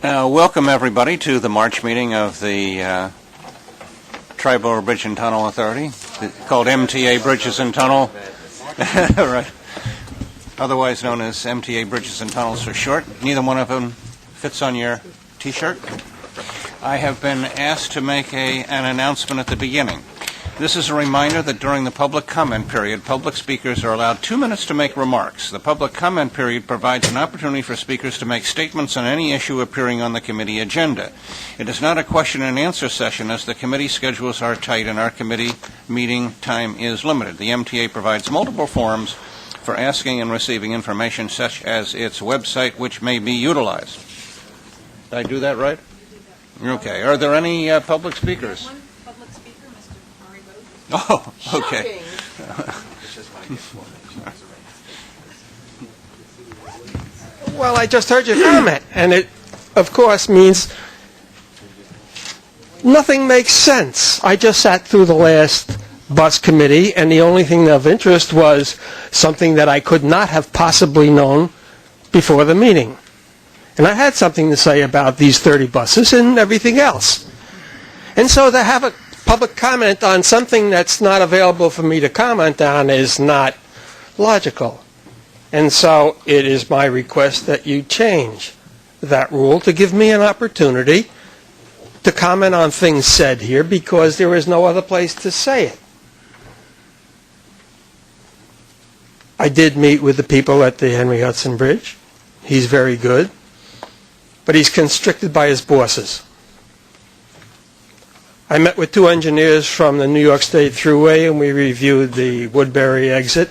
Welcome, everybody, to the March meeting of the Tri-Borough Bridge and Tunnel Authority, called MTA Bridges and Tunnel, right? Otherwise known as MTA Bridges and Tunnels for short. Neither one of them fits on your T-shirt. I have been asked to make an announcement at the beginning. This is a reminder that during the public comment period, public speakers are allowed 2 minutes to make remarks. The public comment period provides an opportunity for speakers to make statements on any issue appearing on the committee agenda. It is not a question and answer session, as the committee schedules are tight and our committee meeting time is limited. The MTA provides multiple forums for asking and receiving information, such as its website, which may be utilized. Did I do that right? Okay. Are there any public speakers? Oh, okay. Well, I just heard your comment, and it, of course, means nothing makes sense. I just sat through the last bus committee, and the only thing of interest was something that I could not have possibly known before the meeting. And I had something to say about these 30 buses and everything else. And so to have a public comment on something that's not available for me to comment on is not logical. And so it is my request that you change that rule to give me an opportunity to comment on things said here, because there is no other place to say it. I did meet with the people at the Henry Hudson Bridge. He's very good, but he's constricted by his bosses. I met with 2 engineers from the New York State Thruway, and we reviewed the Woodbury exit.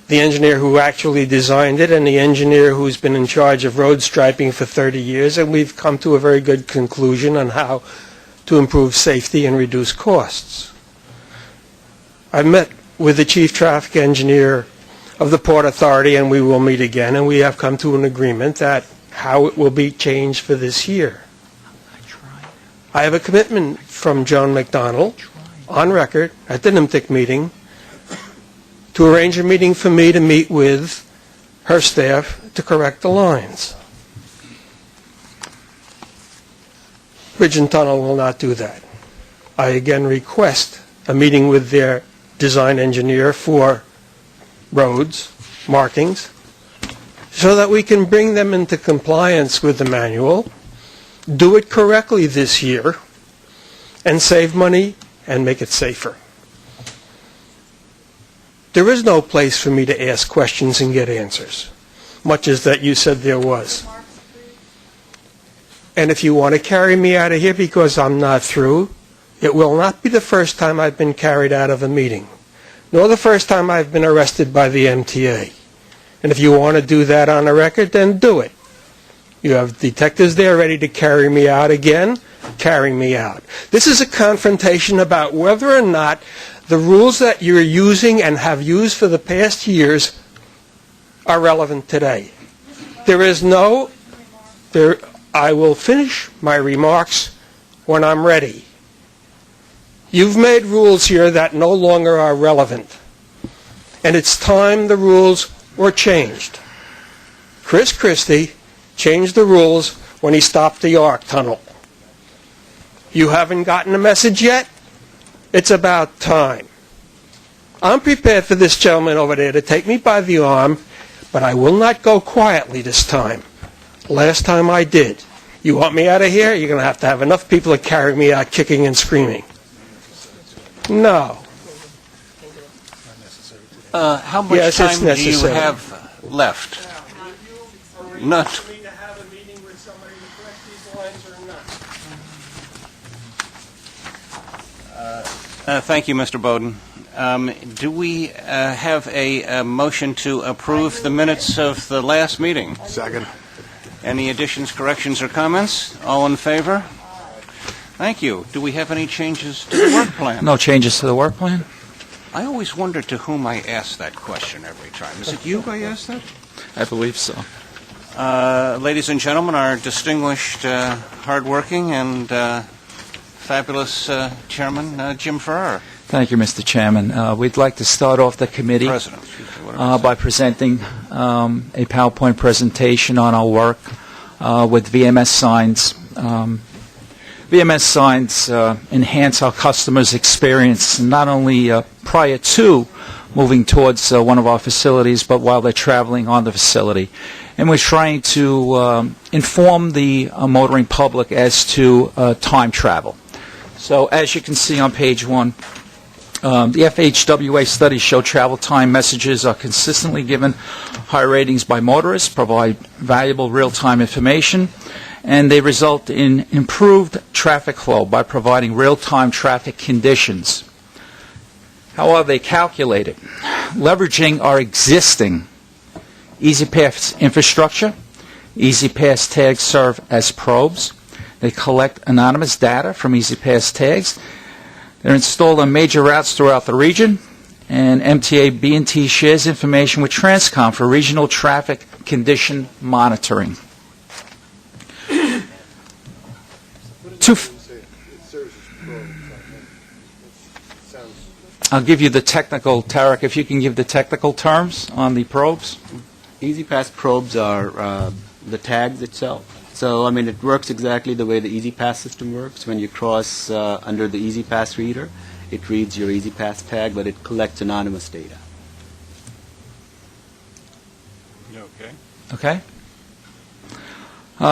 The engineer who actually designed it and the engineer who's been in charge of road striping for 30 years, and we've come to a very good conclusion on how to improve safety and reduce costs. I've met with the chief traffic engineer of the Port Authority, and we will meet again, and we have come to an agreement that how it will be changed for this year. I have a commitment from Joan McDonald on record at the NMTIC meeting to arrange a meeting for me to meet with her staff to correct the lines. Bridge and Tunnel will not do that. I again request a meeting with their design engineer for roads, markings, so that we can bring them into compliance with the manual, do it correctly this year, and save money and make it safer. There is no place for me to ask questions and get answers, much as that you said there was. And if you want to carry me out of here because I'm not through, it will not be the first time I've been carried out of a meeting, nor the first time I've been arrested by the MTA. And if you want to do that on the record, then do it. You have detectives there ready to carry me out again. Carry me out. This is a confrontation about whether or not the rules that you're using and have used for the past years are relevant today. I will finish my remarks when I'm ready. You've made rules here that no longer are relevant. And it's time the rules were changed. Chris Christie changed the rules when he stopped the ARC tunnel. You haven't gotten the message yet? It's about time. I'm prepared for this gentleman over there to take me by the arm, but I will not go quietly this time. Last time I did. You want me out of here? You're going to have enough people to carry me out kicking and screaming. No. How much time do you have left? None. Thank you, Mr. Bowden. Do we have a motion to approve the minutes of the last meeting? Second. Any additions, corrections, or comments? All in favor? Thank you. Do we have any changes to the work plan? No changes to the work plan? I always wonder to whom I ask that question every time. Is it you I ask that? I believe so. Ladies and gentlemen, our distinguished, hardworking, and fabulous Chairman, Jim Farrar. Thank you, Mr. Chairman. We'd like to start off the committee President, by presenting a PowerPoint presentation on our work with VMS signs. VMS signs enhance our customers' experience not only prior to moving towards one of our facilities, but while they're traveling on the facility. And we're trying to inform the motoring public as to time travel. So as you can see on page 1, the FHWA studies show travel time messages are consistently given high ratings by motorists, provide valuable real-time information, and they result in improved traffic flow by providing real-time traffic conditions. How are they calculated? Leveraging our existing EasyPass infrastructure. EasyPass tags serve as probes. They collect anonymous data from EasyPass tags. They're installed on major routes throughout the region, and MTA B&T shares information with Transcom for regional traffic condition monitoring. I'll give you the technical, Tarek, if you can give the technical terms on the probes. EasyPass probes are the tags itself. So, I mean, it works exactly the way the EasyPass system works. When you cross under the EasyPass reader, it reads your EasyPass tag, but it collects anonymous data. Okay.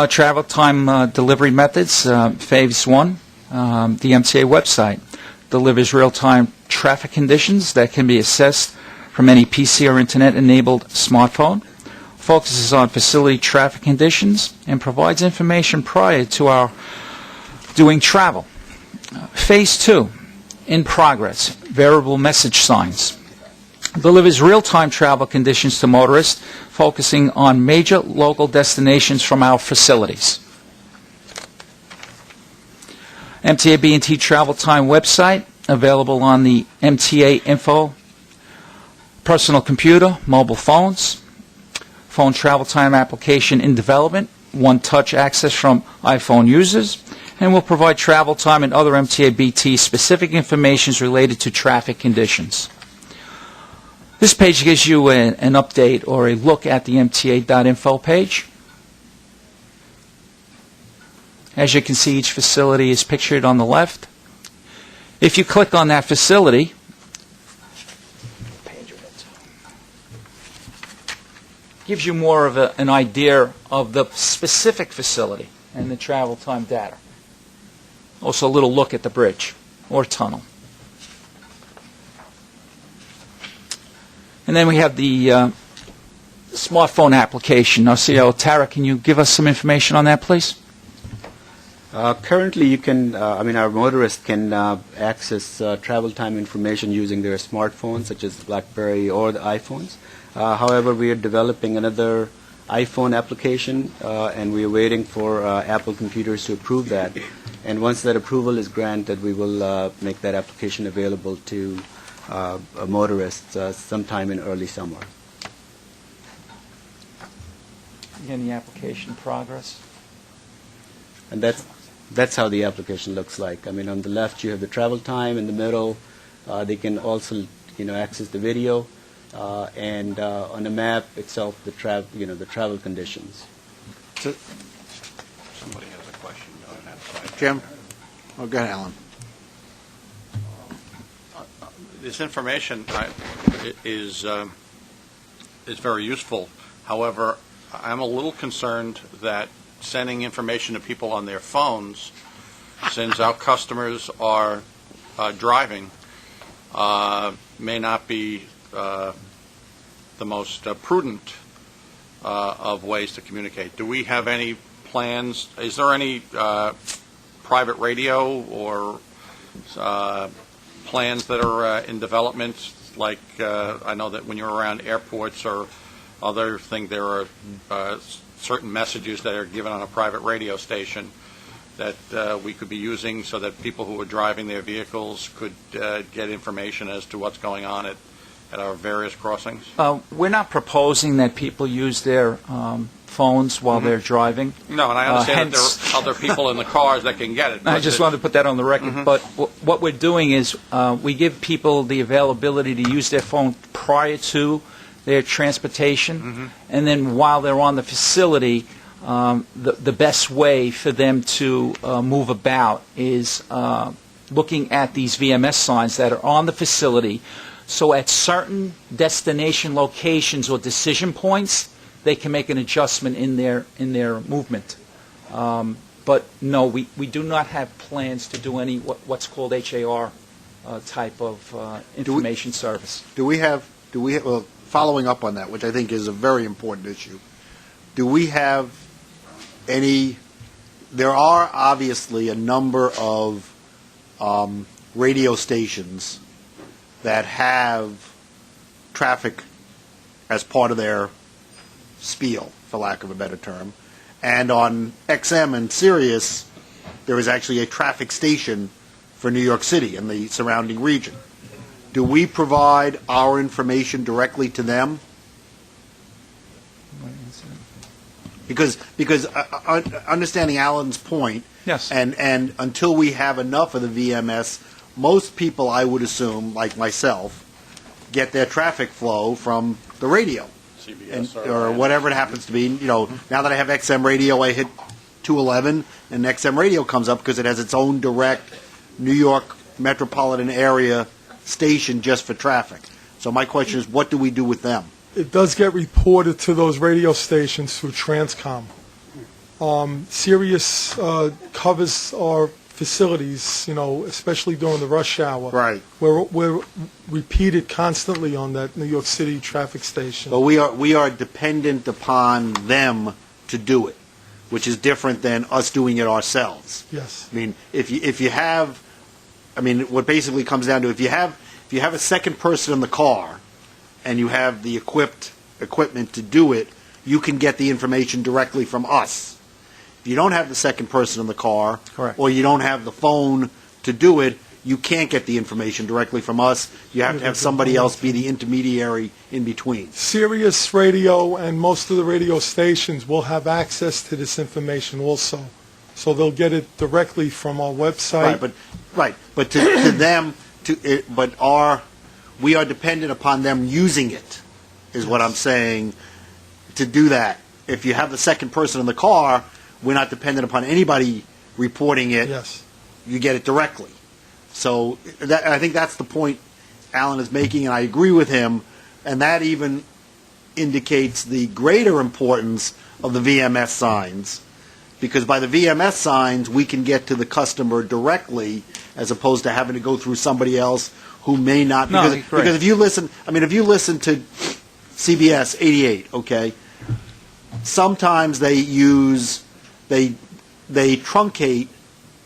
Travel time delivery methods. Phase 1, the MTA website delivers real-time traffic conditions that can be assessed from any PC or Internet-enabled smartphone, focuses on facility traffic conditions, and provides information prior to our doing travel. Phase 2, in progress, variable message signs, delivers real-time travel conditions to motorists, focusing on major local destinations from our facilities. MTA B&T Travel Time website, available on the MTA Info, personal computer, mobile phones, phone travel time application in development, one-touch access from iPhone users, and will provide travel time and other MTA BT specific information related to traffic conditions. This page gives you an update or a look at the MTA.info page. As you can see, each facility is pictured on the left. If you click on that facility, gives you more of an idea of the specific facility and the travel time data. Also a little look at the bridge or tunnel. And then we have the smartphone application. Now, Tara, can you give us some information on that, please? Currently, you can, our motorists can access travel time information using their smartphones, such as BlackBerry or the iPhones. However, we are developing another iPhone application, and we are waiting for Apple computers to approve that. And once that approval is granted, we will make that application available to motorists sometime in early summer. Again, the application progress. And that's how the application looks like. I mean, on the left you have the travel time. In the middle, they can also access the video, and on the map itself, the travel conditions. Somebody has a question on that side. Jim? Oh, go ahead, Alan. This information is very useful. However, I'm a little concerned that sending information to people on their phones, since our customers are driving, may not be the most prudent of ways to communicate. Do we have any plans? Is there any private radio or plans that are in development? Like I know that when you're around airports or other things, there are certain messages that are given on a private radio station that we could be using so that people who are driving their vehicles could get information as to what's going on at our various crossings? We're not proposing that people use their phones while they're driving. No, and I understand that there are other people in the cars that can get it. I just wanted to put that on the record. But what we're doing is we give people the availability to use their phone prior to their transportation, and then while they're on the facility, the best way for them to move about is looking at these VMS signs that are on the facility. So at certain destination locations or decision points, they can make an adjustment in their movement. But no, we do not have plans to do any what's called HAR type of information service. Well, following up on that, which I think is a very important issue, do we have there are obviously a number of radio stations that have traffic as part of their spiel, for lack of a better term. And on XM and Sirius, there is actually a traffic station for New York City and the surrounding region. Do we provide our information directly to them? Because understanding Alan's point, Yes. and until we have enough of the VMS, most people, I would assume, like myself, get their traffic flow from the radio. CBS Or whatever it happens to be. You know, now that I have XM radio, I hit 211, and XM radio comes up because it has its own direct New York metropolitan area station just for traffic. So my question is, what do we do with them? It does get reported to those radio stations through Transcom. Sirius covers our facilities, especially during the rush hour. Right. We're repeated constantly on that New York City traffic station. But we are dependent upon them to do it, which is different than us doing it ourselves. Yes. I mean, if you have, what basically comes down to, if you have a second person in the car, and you have the equipment to do it, you can get the information directly from us. If you don't have the second person in the car, Correct. or you don't have the phone to do it, you can't get the information directly from us. You have to have somebody else be the intermediary in between. Sirius radio and most of the radio stations will have access to this information also. So they'll get it directly from our website. But to them, we are dependent upon them using it, is what I'm saying, to do that. If you have the second person in the car, we're not dependent upon anybody reporting it. Yes. You get it directly. So I think that's the point Alan is making, and I agree with him, and that even indicates the greater importance of the VMS signs, because by the VMS signs, we can get to the customer directly, as opposed to having to go through somebody else who may not. Because if you listen to CBS 88, okay, sometimes they truncate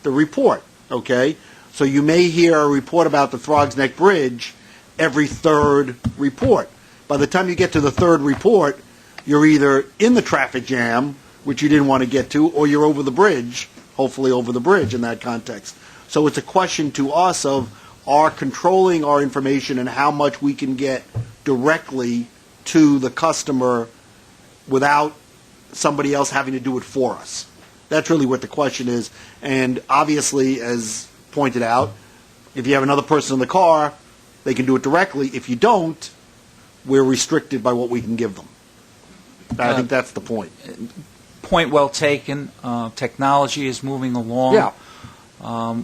the report, okay? So you may hear a report about the Throgs Neck Bridge every third report. By the time you get to the third report, you're either in the traffic jam, which you didn't want to get to, or you're over the bridge, hopefully over the bridge in that context. So it's a question to us of our controlling our information and how much we can get directly to the customer without somebody else having to do it for us. That's really what the question is. And obviously, as pointed out, if you have another person in the car, they can do it directly. If you don't, we're restricted by what we can give them. I think that's the point. Point well taken. Technology is moving along. Yeah.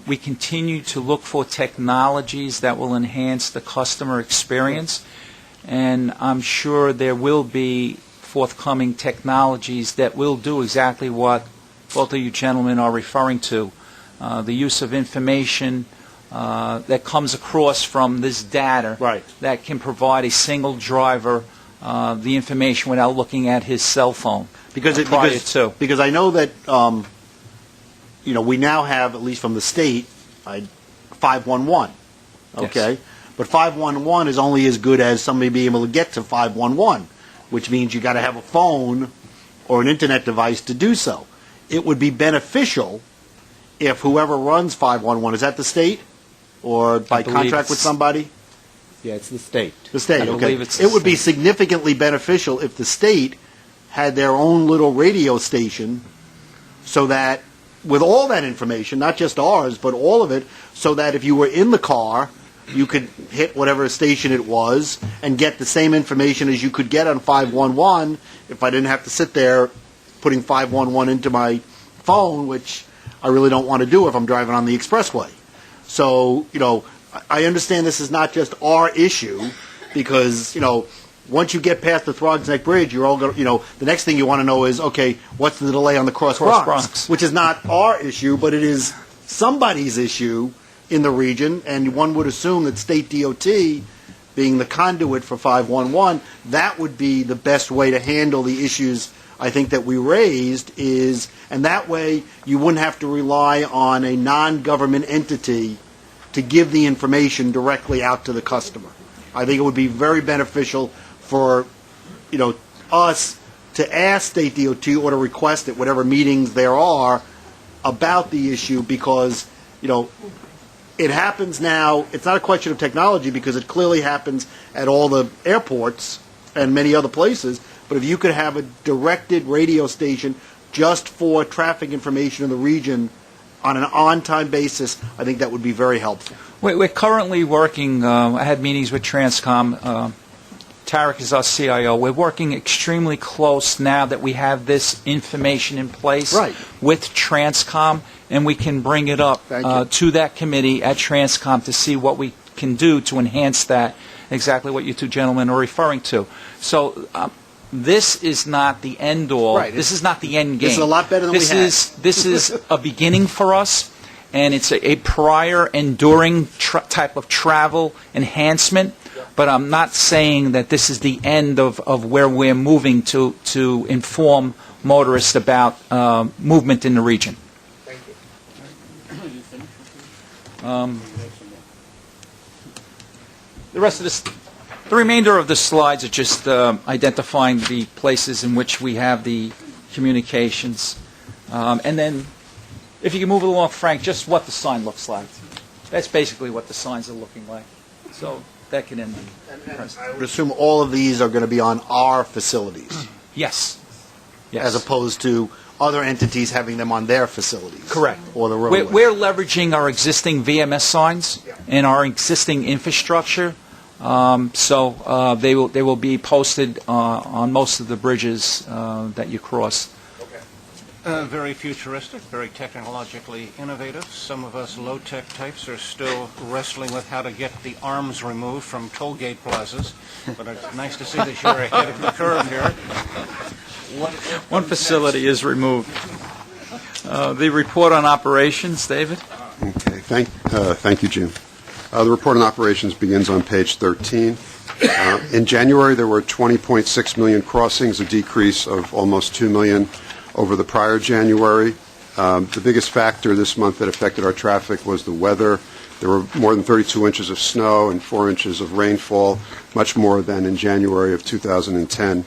We continue to look for technologies that will enhance the customer experience, and I'm sure there will be forthcoming technologies that will do exactly what both of you gentlemen are referring to, the use of information that comes across from this data that can provide a single driver the information without looking at his cell phone. Because I know that we now have, at least from the state, 511. Okay, Yes. But 511 is only as good as somebody being able to get to 511, which means you got to have a phone or an internet device to do so. It would be beneficial if whoever runs 511, is that the state or by contract with somebody? Yeah, it's the state. The state, I okay. believe it's the It would be state. significantly beneficial if the state had their own little radio station, so that with all that information, not just ours, but all of it, so that if you were in the car, you could hit whatever station it was and get the same information as you could get on 511 if I didn't have to sit there putting 511 into my phone, which I really don't want to do if I'm driving on the expressway. So, I understand this is not just our issue, because, once you get past the Throgs Neck Bridge, you're all going to, the next thing you want to know is, okay, what's the delay on the Cross Bronx, which is not our issue, but it is somebody's issue in the region, and one would assume that State DOT, being the conduit for 511, that would be the best way to handle the issues I think that we raised and that way you wouldn't have to rely on a non-government entity to give the information directly out to the customer. I think it would be very beneficial for, us to ask State DOT or to request at whatever meetings there are about the issue, because, it happens now. It's not a question of technology, because it clearly happens at all the airports and many other places. But if you could have a directed radio station just for traffic information in the region on an on-time basis, I think that would be very helpful. We're currently working, I had meetings with Transcom. Tarek is our CIO. We're working extremely close now that we have this information in place with Transcom, and we can bring it up to that committee at Transcom to see what we can do to enhance that, exactly what you two gentlemen are referring to. So this is not the end all. This is not the end game. This is a lot better than we had. This is a beginning for us, and it's a prior enduring type of travel enhancement. But I'm not saying that this is the end of where we're moving to inform motorists about movement in the region. Thank you. The remainder of the slides are just identifying the places in which we have the communications. And then, if you can move it along, Frank, just what the sign looks like. That's basically what the signs are looking like. So that can end the I would assume all of these are going to be on our facilities. Yes. As opposed to other entaties having them on their facilities. Correct. Or the roadway. We're leveraging our existing VMS signs and our existing infrastructure. So they will be posted on most of the bridges that you cross. Very futuristic, very technologically innovative. Some of us low-tech types are still wrestling with how to get the arms removed from toll gate plazas, but it's nice to see that you're ahead of the curve here. One facility is removed. The report on operations, David? Okay, thank you, Jim. The report on operations begins on page 13. In January, there were 20.6 million crossings, a decrease of almost 2 million over the prior January. The biggest factor this month that affected our traffic was the weather. There were more than 32 inches of snow and 4 inches of rainfall, much more than in January of 2010.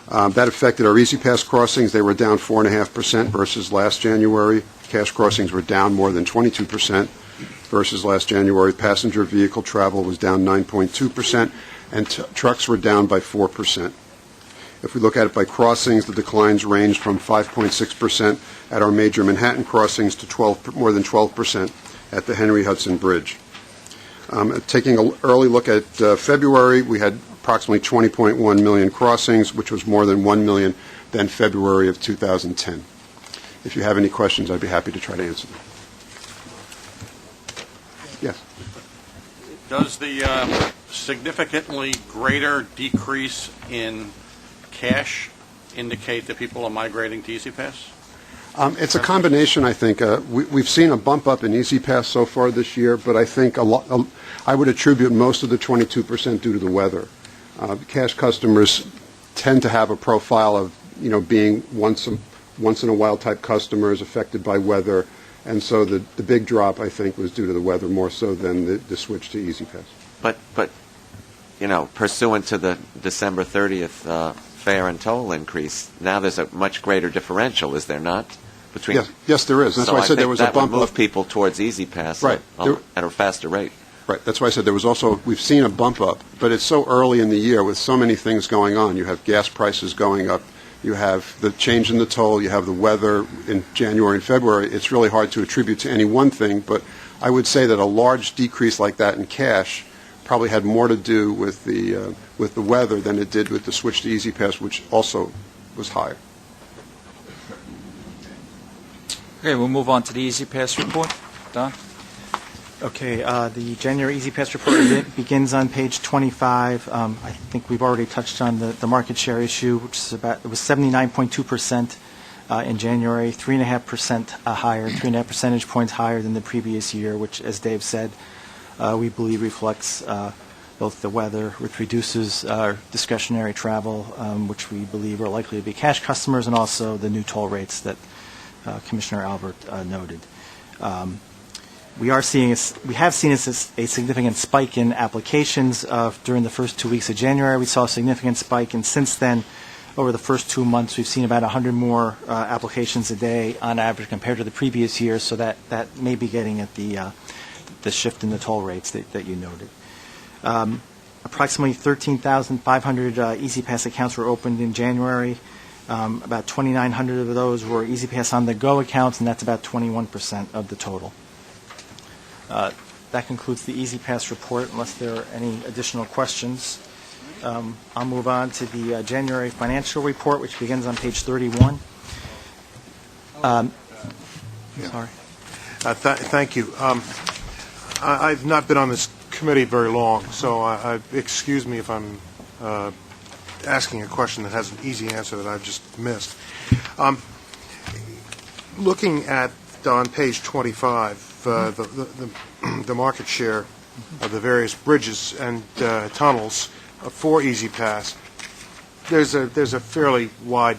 That affected our Easy Pass crossings. They were down 4.5% versus last January. Cash crossings were down more than 22% versus last January. Passenger vehicle travel was down 9.2%, and trucks were down by 4%. If we look at it by crossings, the declines ranged from 5.6% at our major Manhattan crossings to more than 12% at the Henry Hudson Bridge. Taking an early look at February, we had approximately 20.1 million crossings, which was more than 1 million than February of 2010. If you have any questions, I'd be happy to try to answer them. Yes. Does the significantly greater decrease in cash indicate that people are migrating to Easy Pass? It's a combination, I think. We've seen a bump up in Easy Pass so far this year, but I think I would attribute most of the 22% due to the weather. Cash customers tend to have a profile of, being once in a while type customers affected by weather, and so the big drop, I think, was due to the weather more so than the switch to Easy Pass. But pursuant to the December 30th fare and toll increase, now there's a much greater differential, is there not? Between Yes, there is. That's why I said there was a bump up. That would move people towards Easy Pass at a faster rate. Right. That's why I said there was also, we've seen a bump up, but it's so early in the year with so many things going on. You have gas prices going up. You have the change in the toll. You have the weather in January and February. It's really hard to attribute to any one thing, but I would say that a large decrease like that in cash probably had more to do with the weather than it did with the switch to Easy Pass, which also was higher. Okay, we'll move on to the Easy Pass report. Don? Okay, the January Easy Pass report begins on page 25. I think we've already touched on the market share issue, which is it was 79.2% in January, 3.5% higher, 3.5 percentage points higher than the previous year, which, as Dave said, we believe reflects both the weather, which reduces discretionary travel, which we believe are likely to be cash customers, and also the new toll rates that Commissioner Albert noted. We have seen a significant spike in applications during the first 2 weeks of January. We saw a significant spike, and since then, over the first 2 months, we've seen about 100 more applications a day on average compared to the previous year. So that may be getting at the shift in the toll rates that you noted. Approximately 13,500 Easy Pass accounts were opened in January. About 2,900 of those were Easy Pass on the go accounts, and that's about 21% of the total. That concludes the Easy Pass report, unless there are any additional questions. I'll move on to the January financial report, which begins on page 31. Sorry. Thank you. I've not been on this committee very long, so excuse me if I'm asking a question that has an easy answer that I've just missed. Looking at on page 25, the market share of the various bridges and tunnels for Easy Pass, there's a fairly wide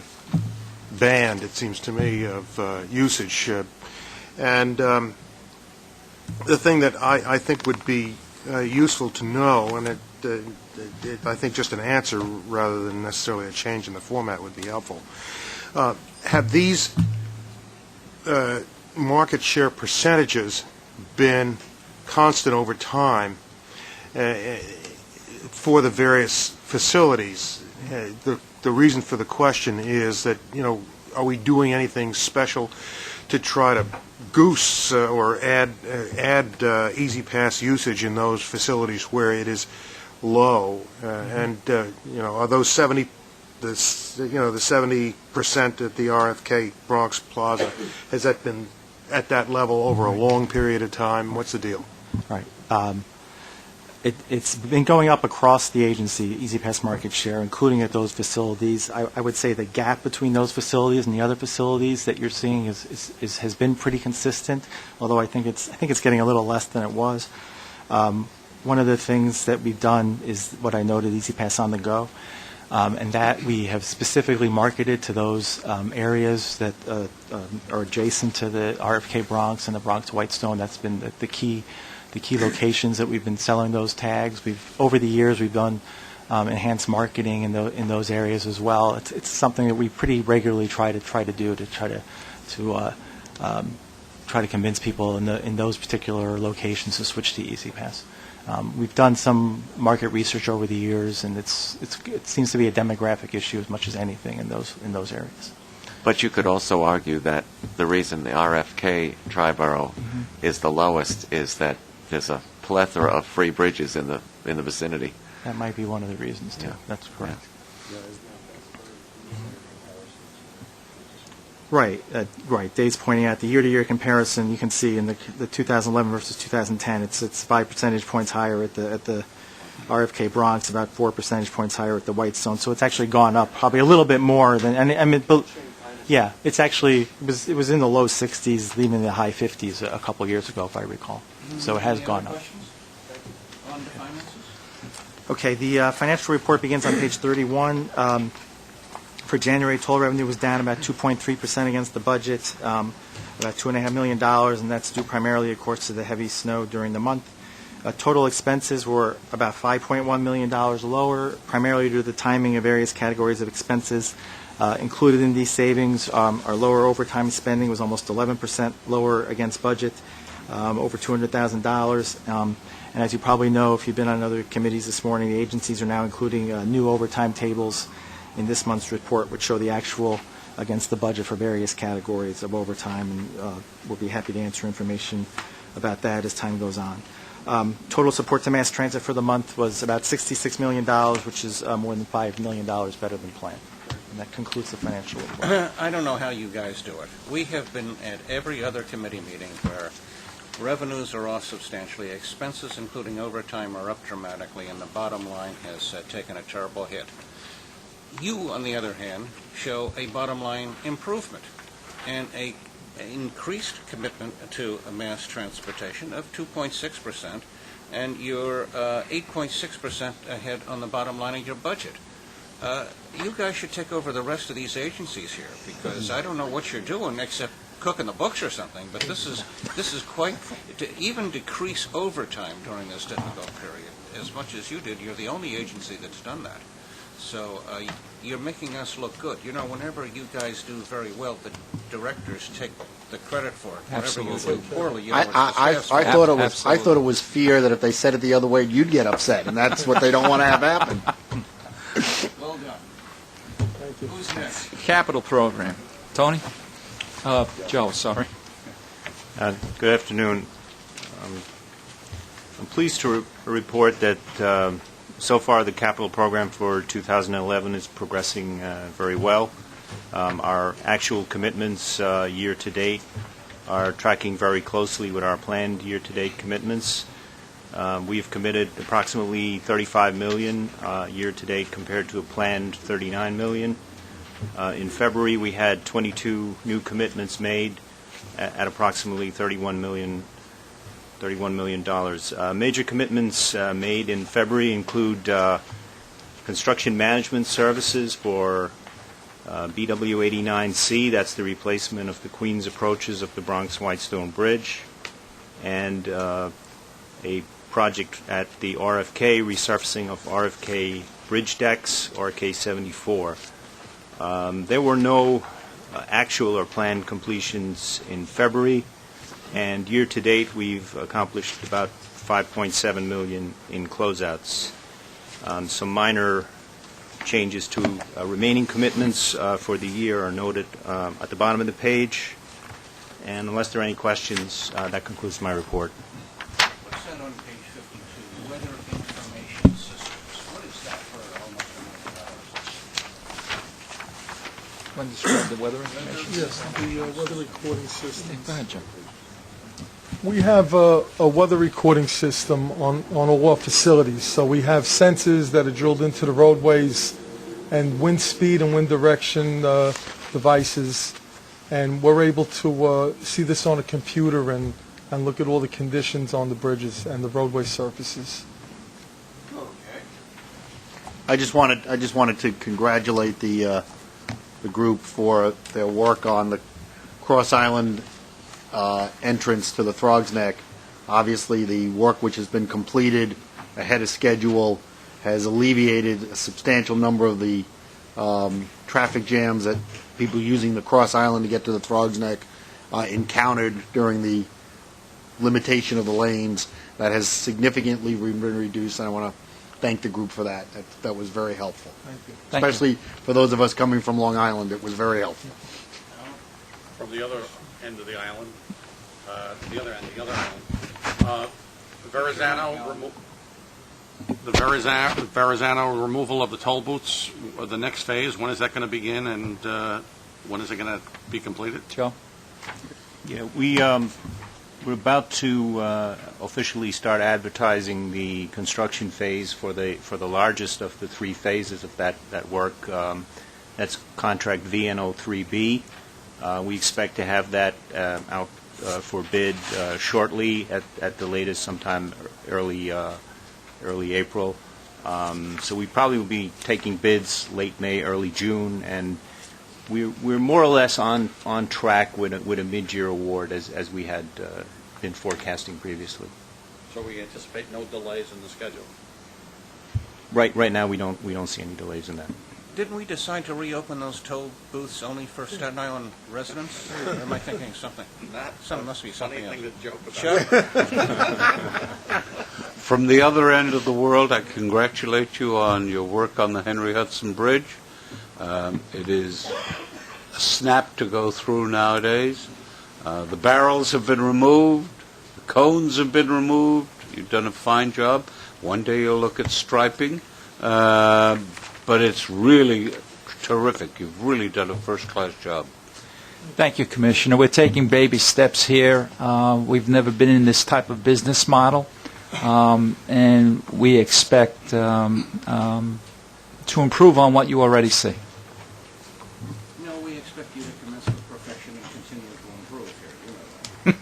band, it seems to me, of usage. And the thing that I think would be useful to know, and I think just an answer rather than necessarily a change in the format would be helpful. Have these market share percentages been constant over time for the various facilities? The reason for the question is that, are we doing anything special to try to goose or add Easy Pass usage in those facilities where it is low? Are those 70% at the RFK Bronx Plaza, has that been at that level over a long period of time? What's the deal? Right. It's been going up across the agency, Easy Pass market share, including at those facilities. I would say the gap between those facilities and the other facilities that you're seeing has been pretty consistent, although I think it's getting a little less than it was. One of the things that we've done is what I noted, Easy Pass on the go, and that we have specifically marketed to those areas that are adjacent to the RFK Bronx and the Bronx Whitestone. That's been the key locations that we've been selling those tags. Over the years we've done enhanced marketing in those areas as well. It's something that we pretty regularly try to convince people in those particular locations to switch to Easy Pass. We've done some market research over the years, and it seems to be a demographic issue as much as anything in those areas. But you could also argue that the reason the RFK Triborough is the lowest is that there's a plethora of free bridges in the vicinity. That might be one of the reasons too. Yeah. That's correct. Right. Dave's pointing out the year-to-year comparison. You can see in the 2011 versus 2010, it's 5 percentage points higher at the RFK Bronx, about 4 percentage points higher at the Whitestone. So it's actually gone up probably a little bit more than. Yeah, it's actually it was in the low 60s, even the high 50s a couple of years ago, if I recall. So it has gone up. Okay, the financial report begins on page 31. For January, toll revenue was down about 2.3% against the budget, about $2.5 million, and that's due primarily, of course, to the heavy snow during the month. Total expenses were about $5.1 million lower, primarily due to the timing of various categories of expenses. Included in these savings are lower overtime spending, was almost 11% lower against budget, over $200,000. And as you probably know, if you've been on other committees this morning, the agencies are now including new overtime tables in this month's report, which show the actual against the budget for various categories of overtime, and we'll be happy to answer information about that as time goes on. Total support to mass transit for the month was about $66 million, which is more than $5 million better than planned. And that concludes the financial report. I don't know how you guys do it. We have been at every other committee meeting where revenues are off substantially, expenses, including overtime, are up dramatically, and the bottom line has taken a terrible hit. You, on the other hand, show a bottom line improvement and a increased commitment to mass transportation of 2.6%, and you're 8.6% ahead on the bottom line of your budget. You guys should take over the rest of these agencies here, because I don't know what you're doing except cooking the books or something, but this is quite, to even decrease overtime during this difficult period, as much as you did, you're the only agency that's done that. So you're making us look good. You know, whenever you guys do very well, the directors take the credit for it. Whenever you do poorly, you know, it's the staff's fault. I thought it was fear that if they said it the other way, you'd get upset, and that's what they don't want to have happen. Well done. Thank you. Who's next? Capital program. Tony? Joe, sorry. Good afternoon. I'm pleased to report that so far the capital program for 2011 is progressing very well. Our actual commitments year-to-date are tracking very closely with our planned year-to-date commitments. We've committed approximately $35 million year-to-date compared to a planned $39 million. In February, we had 22 new commitments made at approximately $31 million. Major commitments made in February include construction management services for BW 89C, that's the replacement of the Queens approaches of the Bronx Whitestone Bridge, and a project at the RFK, resurfacing of RFK bridge decks, RK 74. There were no actual or planned completions in February, and year-to-date we've accomplished about $5.7 million in closeouts. Some minor changes to remaining commitments for the year are noted at the bottom of the page, and unless there are any questions, that concludes my report. What's that on page 52? Weather information systems. What is that for almost $1 million? When describe the weather information? Yes, the weather recording system. Go ahead, Joe. We have a weather recording system on all our facilities. So we have sensors that are drilled into the roadways and wind speed and wind direction devices. And we're able to see this on a computer and look at all the conditions on the bridges and the roadway surfaces. I just wanted to congratulate the group for their work on the Cross Island entrance to the Throgs Neck. Obviously, the work which has been completed ahead of schedule has alleviated a substantial number of the traffic jams that people using the Cross Island to get to the Throgs Neck encountered during the limitation of the lanes. That has significantly been reduced, and I want to thank the group for that. That was very helpful. Thank you. Especially for those of us coming from Long Island, it was very helpful. From the other end of the island, the other island, Verrazano removal of the toll booths, the next phase, when is that going to begin, and when is it going to be completed? Joe? Yeah, we're about to officially start advertising the construction phase for the largest of the three phases of that work. That's contract VNO3B. We expect to have that out for bid shortly, at the latest sometime early April. So we probably will be taking bids late May, early June, and we're more or less on track with a mid-year award as we had been forecasting previously. So we anticipate no delays in the schedule? Right now we don't see any delays in that. Didn't we decide to reopen those toll booths only for Staten Island residents? Or am I thinking something? Must be something else. Funny thing to joke about. Chuck? From the other end of the world, I congratulate you on your work on the Henry Hudson Bridge. It is a snap to go through nowadays. The barrels have been removed. The cones have been removed. You've done a fine job. One day you'll look at striping. But it's really terrific. You've really done a first-class job. Thank you, Commissioner. We're taking baby steps here. We've never been in this type of business model, and we expect to improve on what you already see. No, we expect you to commence with perfection and continue to improve here. You know that.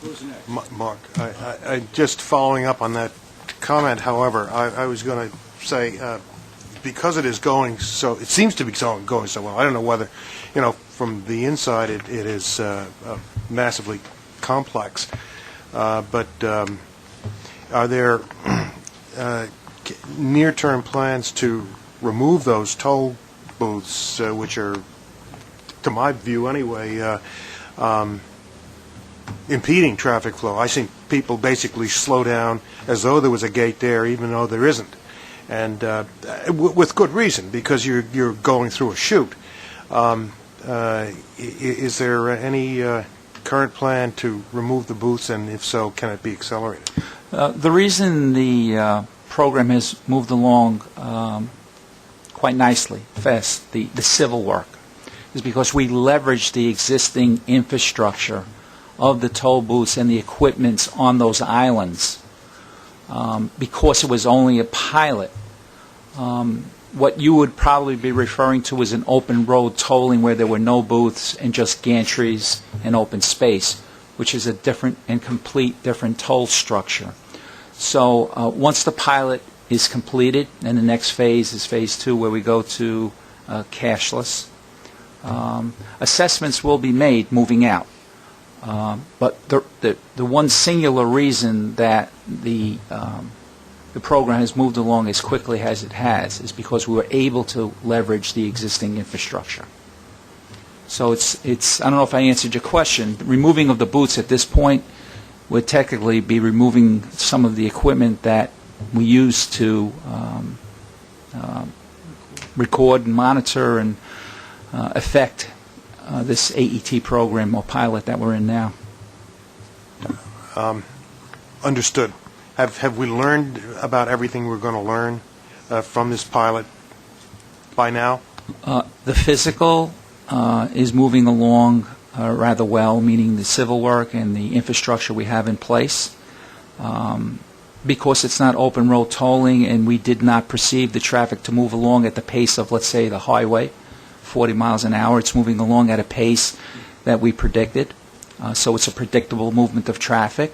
Who's next? Mark, I just following up on that comment, however, I was going to say, because it is going so, it seems to be going so well, I don't know whether, from the inside it is massively complex, but are there near-term plans to remove those toll booths, which are, to my view anyway, impeding traffic flow? I see people basically slow down as though there was a gate there, even though there isn't, and with good reason, because you're going through a chute. Is there any current plan to remove the booths, and if so, can it be accelerated? The reason the program has moved along quite nicely, fast, the civil work, is because we leverage the existing infrastructure of the toll booths and the equipments on those islands. Because it was only a pilot, what you would probably be referring to is an open road tolling where there were no booths and just gantries and open space, which is a different and complete different toll structure. So once the pilot is completed, and the next phase is phase 2, where we go to cashless, assessments will be made moving out. But the one singular reason that the program has moved along as quickly as it has is because we were able to leverage the existing infrastructure. So it's I don't know if I answered your question. The removing of the booths at this point would technically be removing some of the equipment that we use to record and monitor and affect this AET program or pilot that we're in now. Understood. Have we learned about everything we're going to learn from this pilot by now? The physical is moving along rather well, meaning the civil work and the infrastructure we have in place. Because it's not open road tolling and we did not perceive the traffic to move along at the pace of, let's say, the highway, 40 miles an hour, it's moving along at a pace that we predicted. So it's a predictable movement of traffic.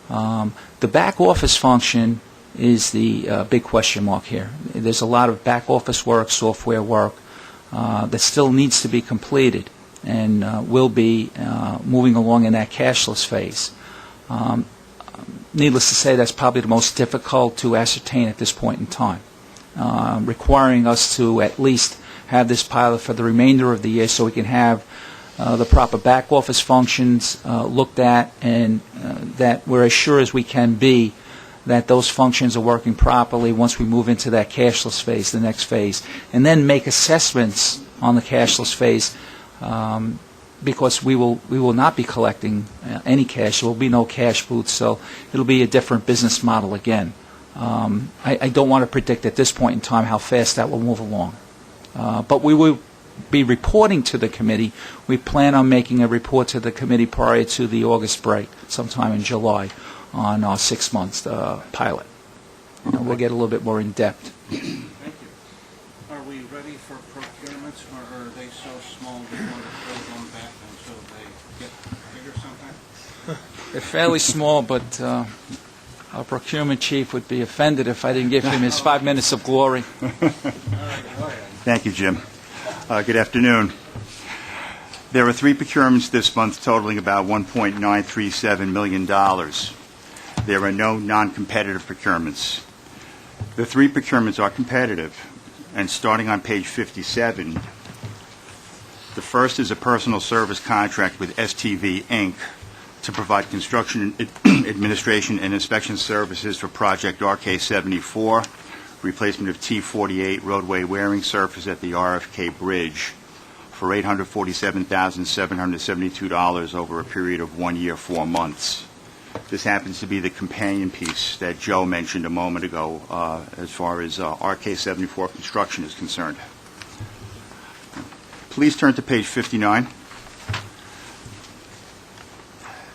The back office function is the big question mark here. There's a lot of back office work, software work, that still needs to be completed and will be moving along in that cashless phase. Needless to say, that's probably the most difficult to ascertain at this point in time, requiring us to at least have this pilot for the remainder of the year so we can have the proper back office functions looked at, and that we're as sure as we can be that those functions are working properly once we move into that cashless phase, the next phase, and then make assessments on the cashless phase, because we will not be collecting any cash. There will be no cash booths, so it'll be a different business model again. I don't want to predict at this point in time how fast that will move along. But we will be reporting to the committee. We plan on making a report to the committee prior to the August break, sometime in July, on our 6 months pilot. We'll get a little bit more in depth. Thank you. Are we ready for procurements, or are they so small we want to throw them back until they get bigger sometime? They're fairly small, but our procurement chief would be offended if I didn't give him his 5 minutes of glory. All right, go ahead. Thank you, Jim. Good afternoon. There are 3 procurements this month totaling about $1.937 million. There are no non-competitive procurements. The 3 procurements are competitive, and starting on page 57, the first is a personal service contract with STV, Inc. to provide construction administration and inspection services for Project RK-74, replacement of T-48 roadway wearing surface at the RFK Bridge for $847,772 over a period of 1 year, 4 months. This happens to be the companion piece that Joe mentioned a moment ago as far as RK-74 construction is concerned. Please turn to page 59.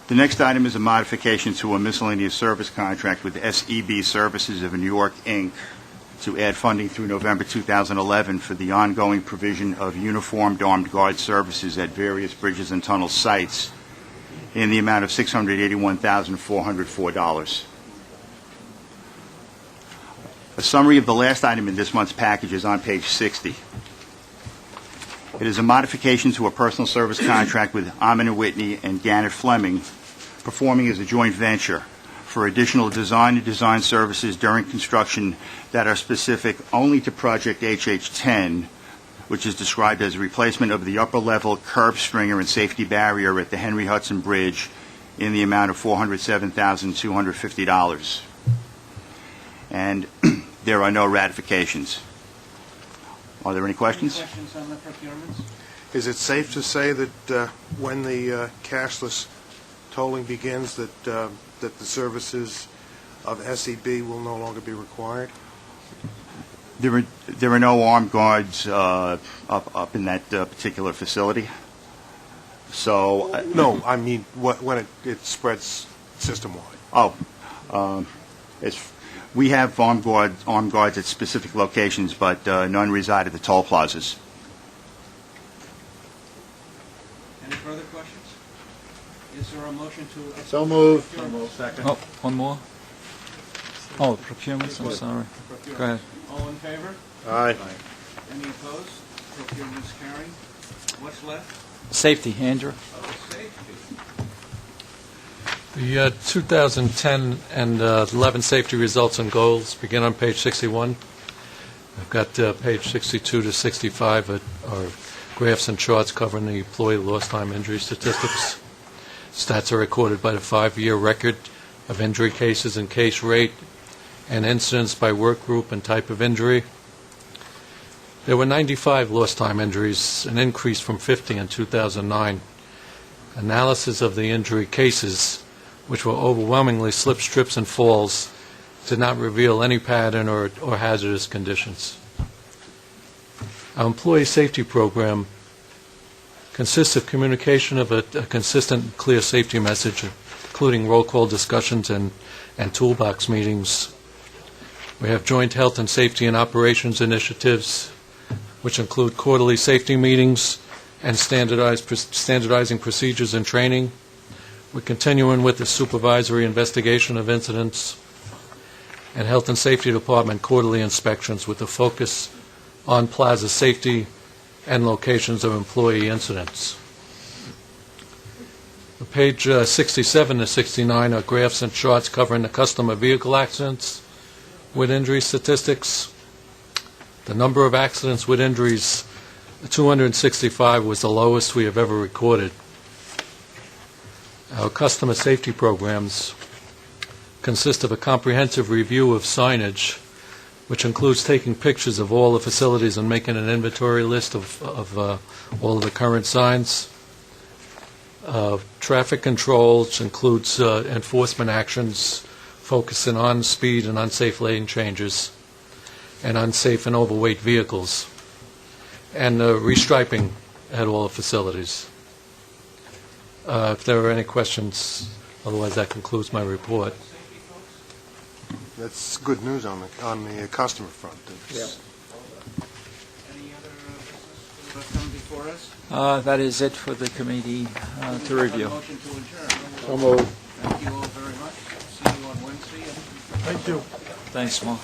The next item is a modification to a miscellaneous service contract with SEB Services of New York, Inc., to add funding through November 2011 for the ongoing provision of uniformed armed guard services at various bridges and tunnel sites in the amount of $681,404. A summary of the last item in this month's package is on page 60. It is a modification to a personal service contract with Amon & Whitney and Gannett Fleming, performing as a joint venture for additional design and design services during construction that are specific only to Project HH10, which is described as a replacement of the upper-level curb stringer and safety barrier at the Henry Hudson Bridge in the amount of $407,250. And there are no ratifications. Are there any questions? Any questions on the procurements? Is it safe to say that when the cashless tolling begins, that the services of SEB will no longer be required? There are no armed guards up in that particular facility. So No, I mean when it spreads system-wide. We have armed guards at specific locations, but none reside at the toll plazas. Any further questions? Is there a motion to... So moved. Second. Oh, one more? Oh, procurements, I'm sorry. Go ahead. All in favor? Aye. Any opposed? Procurements carried. What's left? Safety, Andrew. Safety. The 2010 and 11 safety results and goals begin on page 61. I've got page 62 to 65 are graphs and charts covering the employee lost time injury statistics. Stats are recorded by the 5-year record of injury cases and case rate and incidents by work group and type of injury. There were 95 lost time injuries, an increase from 50 in 2009. Analysis of the injury cases, which were overwhelmingly slips, trips, and falls, did not reveal any pattern or hazardous conditions. Our employee safety program consists of communication of a consistent, clear safety message, including roll call discussions and toolbox meetings. We have joint health and safety and operations initiatives, which include quarterly safety meetings and standardizing procedures and training. We're continuing with the supervisory investigation of incidents and Health and Safety Department quarterly inspections with a focus on plaza safety and locations of employee incidents. Page 67 to 69 are graphs and charts covering the customer vehicle accidents with injury statistics. The number of accidents with injuries, 265, was the lowest we have ever recorded. Our customer safety programs consist of a comprehensive review of signage, which includes taking pictures of all the facilities and making an inventory list of all of the current signs. Traffic control, which includes enforcement actions focusing on speed and unsafe lane changes and unsafe and overweight vehicles, and restriping at all the facilities. If there are any questions, otherwise that concludes my report. That's good news on the customer front. Any other business that come before us? That is it for the committee to review. Motion to adjourn. So moved. Thank you all very much. See you on Wednesday. Thank you. Thanks, Mark.